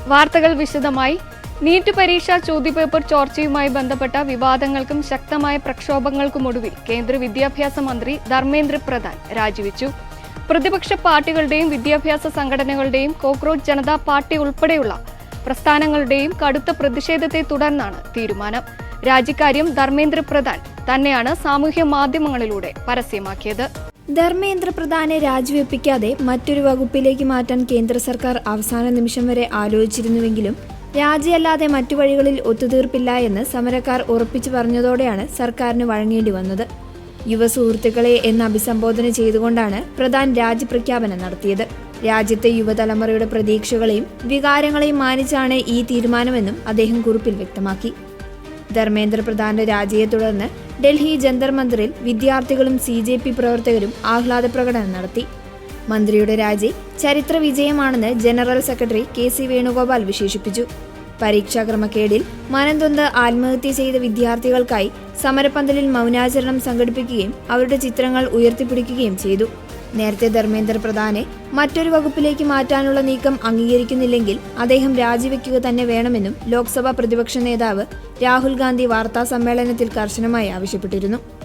വാർത്തകൾ വിശദമായി. നീറ്റ് പരീക്ഷാ ചോദ്യപേപ്പർ ചോർച്ചയുമായി ബന്ധപ്പെട്ട വിവാദങ്ങൾക്കും ശക്തമായ പ്രക്ഷോഭങ്ങൾക്കുമൊടുവിൽ കേന്ദ്ര വിദ്യാഭ്യാസ മന്ത്രി ധർമ്മേന്ദ്ര പ്രധാൻ രാജിവെച്ചു. പ്രതിപക്ഷ പാർട്ടികളുടെയും വിദ്യാഭ്യാസ സംഘടനകളുടെയും കോക്രോച്ച് ജനതാ പാർട്ടി ഉൾപ്പെടെയുള്ള പ്രസ്ഥാനങ്ങളുടെയും കടുത്ത പ്രതിഷേധത്തെ തുടർന്നാണ് തീരുമാനം. രാജിക്കാര്യം ധർമ്മേന്ദ്ര പ്രധാൻ തന്നെയാണ് സാമൂഹ്യ മാധ്യമങ്ങളിലൂടെ പരസ്യമാക്കിയത്. ധർമ്മേന്ദ്ര പ്രധാനെ രാജിവെപ്പിക്കാതെ മറ്റൊരു വകുപ്പിലേക്ക് മാറ്റാൻ കേന്ദ്ര സർക്കാർ അവസാന നിമിഷം വരെ ആലോചിച്ചിരുന്നുവെങ്കിലും രാജിയല്ലാതെ മറ്റു വഴികളിൽ ഒത്തുതീർപ്പില്ല എന്ന് സമരക്കാർ ഉറപ്പിച്ചു പറഞ്ഞതോടെയാണ് സർക്കാരിന് വഴങ്ങേണ്ടി വന്നത്. യുവ സുഹൃത്തുക്കളെ എന്ന് അഭിസംബോധന ചെയ്തുകൊണ്ടാണ് പ്രധാൻ രാജിപ്രഖ്യാപനം നടത്തിയത്. രാജ്യത്തെ യുവതലമുറയുടെ പ്രതീക്ഷകളെയും വികാരങ്ങളെയും മാനിച്ചാണ് ഈ തീരുമാനമെന്നും അദ്ദേഹം കുറിപ്പിൽ വ്യക്തമാക്കി. ധർമ്മേന്ദ്ര പ്രധാന്റെ രാജിയെ തുടർന്ന് ഡൽഹി ജന്തർ മന്ദിറിൽ വിദ്യാർത്ഥികളും CJP പ്രവർത്തകരും ആഹ്ലാദ പ്രകടനം നടത്തി. മന്ത്രിയുടെ രാജി ചരിത്ര വിജയമാണെന്ന് ജനറൽ സെക്രട്ടറി KC വേണുഗോപാൽ വിശേഷിപ്പിച്ചു. പരീക്ഷാക്രമക്കേടിൽ മനംനൊന്ത് ആത്മഹത്യ ചെയ്ത വിദ്യാർത്ഥികൾക്കായി സമരപന്തലിൽ മൗനാചരണം സംഘടിപ്പിക്കുകയും അവരുടെ ചിത്രങ്ങൾ ഉയർത്തിപ്പിടിക്കുകയും ചെയ്തു. നേരത്തെ ധർമ്മേന്ദ്ര പ്രധാനെ മറ്റൊരു വകുപ്പിലേക്ക് മാറ്റാനുള്ള നീക്കം അംഗീകരിക്കുന്നില്ലെങ്കിൽ അദ്ദേഹം രാജിവെക്കുക തന്നെ വേണമെന്നും ലോക്സഭാ പ്രതിപക്ഷ നേതാവ് രാഹുൽ ഗാന്ധി വാർത്താ സമ്മേളനത്തിൽ കർശനമായി ആവശ്യപ്പെട്ടിരുന്നു.